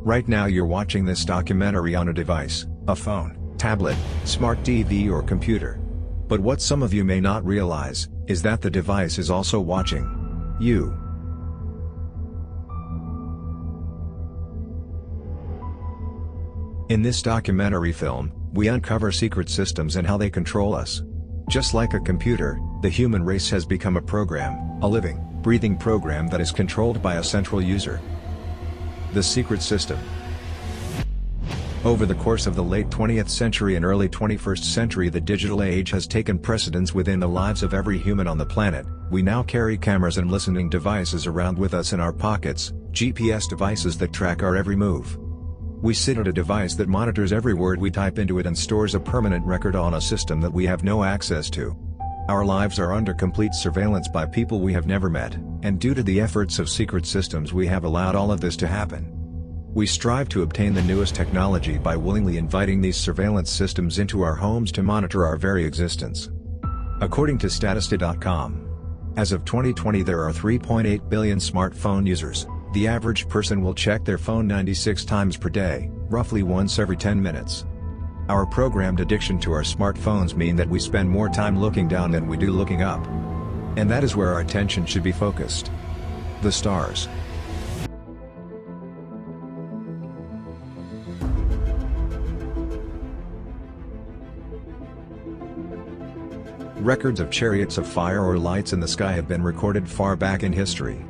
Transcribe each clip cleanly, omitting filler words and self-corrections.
Right now you're watching this documentary on a device, a phone, tablet, smart TV or computer. But what some of you may not realize, is that the device is also watching you. In this documentary film, we uncover secret systems and how they control us. Just like a computer, the human race has become a program, a living, breathing program that is controlled by a central user. The secret system. Over the course of the late 20th century and early 21st century, the digital age has taken precedence within the lives of every human on the planet. We now carry cameras and listening devices around with us in our pockets, GPS devices that track our every move. We sit at a device that monitors every word we type into it and stores a permanent record on a system that we have no access to. Our lives are under complete surveillance by people we have never met, and due to the efforts of secret systems we have allowed all of this to happen. We strive to obtain the newest technology by willingly inviting these surveillance systems into our homes to monitor our very existence. According to Statista.com, as of 2020 there are 3.8 billion smartphone users. The average person will check their phone 96 times per day, roughly once every 10 minutes. Our programmed addiction to our smartphones mean that we spend more time looking down than we do looking up. And that is where our attention should be focused. The stars. Records of chariots of fire or lights in the sky have been recorded far back in history.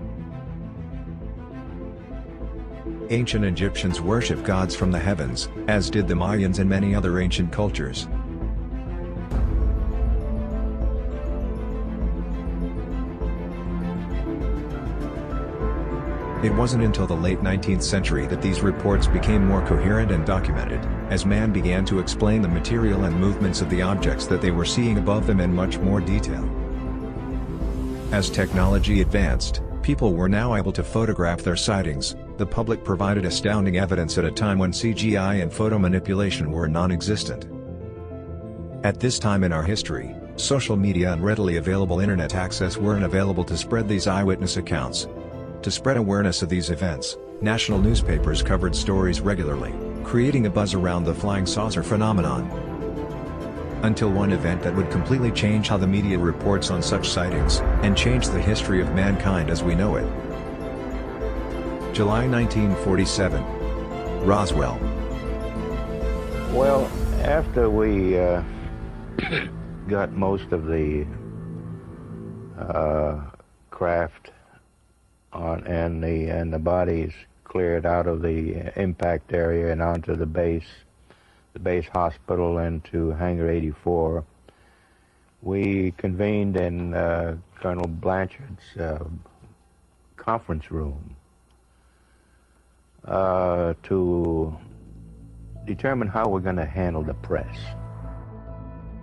Ancient Egyptians worshipped gods from the heavens, as did the Mayans and many other ancient cultures. It wasn't until the late 19th century that these reports became more coherent and documented, as man began to explain the material and movements of the objects that they were seeing above them in much more detail. As technology advanced, people were now able to photograph their sightings. The public provided astounding evidence at a time when CGI and photo manipulation were non-existent. At this time in our history, social media and readily available internet access weren't available to spread these eyewitness accounts. To spread awareness of these events, national newspapers covered stories regularly, creating a buzz around the flying saucer phenomenon. Until one event that would completely change how the media reports on such sightings, and change the history of mankind as we know it. July 1947. Roswell. Well, after we got most of the craft on and the bodies cleared out of the impact area and onto the base hospital and to Hangar 84, we convened in Colonel Blanchard's conference room to determine how we're going to handle the press.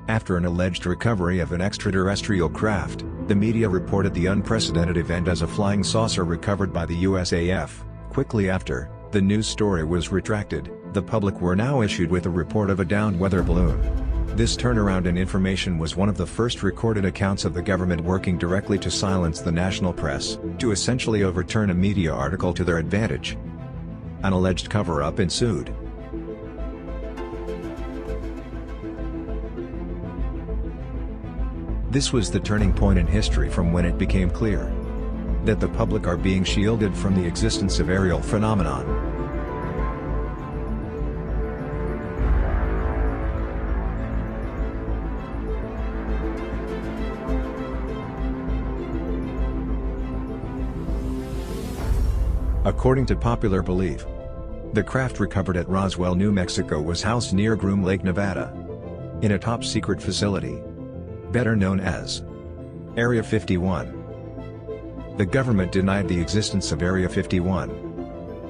After an alleged recovery of an extraterrestrial craft, the media reported the unprecedented event as a flying saucer recovered by the USAF. Quickly after, the news story was retracted. The public were now issued with a report of a downed weather balloon. This turnaround in information was one of the first recorded accounts of the government working directly to silence the national press, to essentially overturn a media article to their advantage. An alleged cover-up ensued. This was the turning point in history from when it became clear that the public are being shielded from the existence of aerial phenomenon. According to popular belief, the craft recovered at Roswell, New Mexico was housed near Groom Lake, Nevada, in a top-secret facility, better known as Area 51. The government denied the existence of Area 51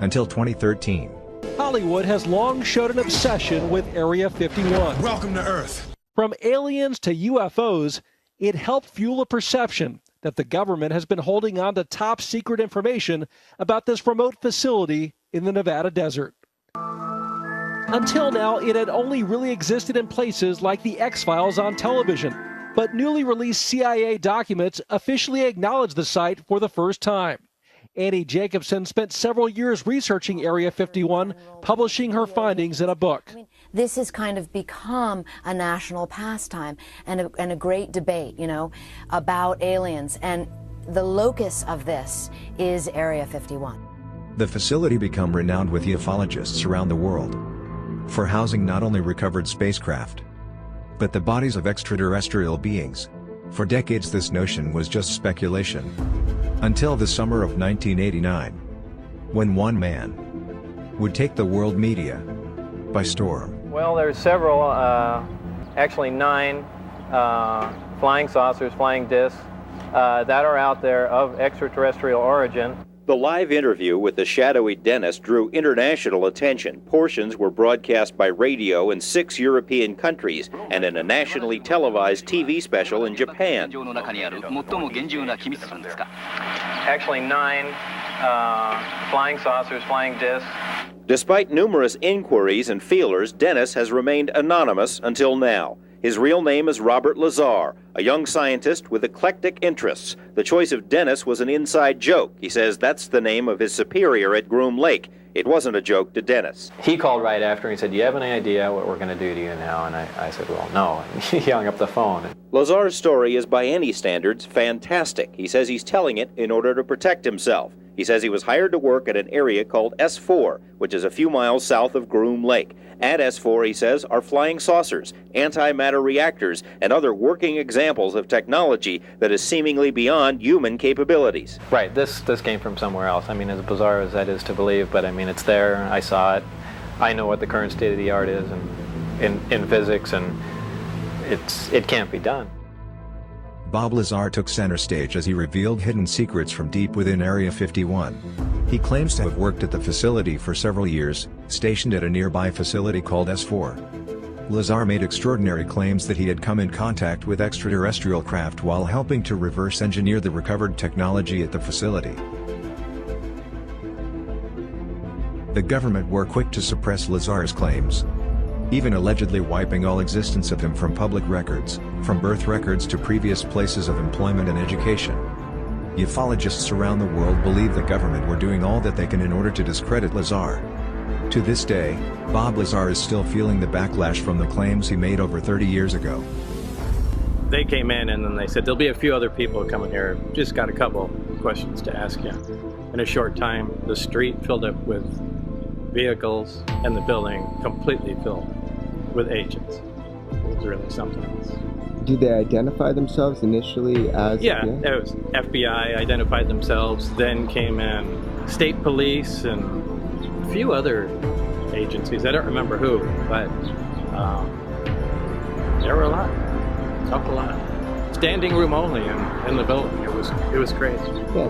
until 2013. Hollywood has long showed an obsession with Area 51. Welcome to Earth. From aliens to UFOs, it helped fuel a perception that the government has been holding on to top secret information about this remote facility in the Nevada desert. Until now, it had only really existed in places like the X-Files on television, but newly released CIA documents officially acknowledge the site for the first time. Annie Jacobson spent several years researching Area 51, publishing her findings in a book. This has kind of become a national pastime and a great debate, about aliens. And the locus of this is Area 51. The facility became renowned with ufologists around the world for housing not only recovered spacecraft, but the bodies of extraterrestrial beings. For decades this notion was just speculation. Until the summer of 1989, when one man would take the world media by storm. Well, there's several, actually 9 flying saucers, flying discs, that are out there of extraterrestrial origin. The live interview with the shadowy Dennis drew international attention. Portions were broadcast by radio in 6 European countries and in a nationally televised TV special in Japan. Actually 9 flying saucers, flying discs. Despite numerous inquiries and feelers, Dennis has remained anonymous until now. His real name is Robert Lazar, a young scientist with eclectic interests. The choice of Dennis was an inside joke. He says that's the name of his superior at Groom Lake. It wasn't a joke to Dennis. He called right after and he said, "Do you have any idea what we're going to do to you now?" And I said, "Well, no." And he hung up the phone. Lazar's story is by any standards fantastic. He says he's telling it in order to protect himself. He says he was hired to work at an area called S4, which is a few miles south of Groom Lake. At S4, he says, are flying saucers, antimatter reactors, and other working examples of technology that is seemingly beyond human capabilities. Right, this came from somewhere else. I mean, as bizarre as that is to believe, but I mean, it's there. I saw it. I know what the current state of the art is in physics, and it can't be done. Bob Lazar took center stage as he revealed hidden secrets from deep within Area 51. He claims to have worked at the facility for several years, stationed at a nearby facility called S4. Lazar made extraordinary claims that he had come in contact with extraterrestrial craft while helping to reverse engineer the recovered technology at the facility. The government were quick to suppress Lazar's claims, even allegedly wiping all existence of him from public records, from birth records to previous places of employment and education. Ufologists around the world believe the government were doing all that they can in order to discredit Lazar. To this day, Bob Lazar is still feeling the backlash from the claims he made over 30 years ago. They came in and then they said, "There'll be a few other people coming here. Just got a couple questions to ask you." In a short time, the street filled up with vehicles and the building completely filled with agents. It was really something else. Did they identify themselves initially as Yeah, FBI? it was FBI identified themselves, then came in state police and a few other agencies. I don't remember who, but there were a lot. Talked a lot. Standing room only in the building. It was crazy. Yeah.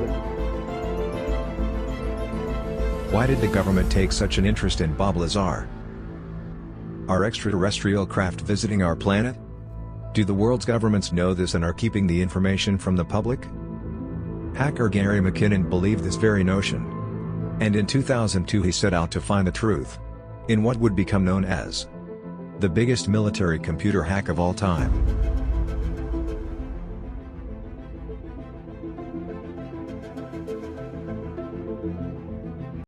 Why did the government take such an interest in Bob Lazar? Are extraterrestrial craft visiting our planet? Do the world's governments know this and are keeping the information from the public? Hacker Gary McKinnon believed this very notion. And in 2002 he set out to find the truth in what would become known as the biggest military computer hack of all time.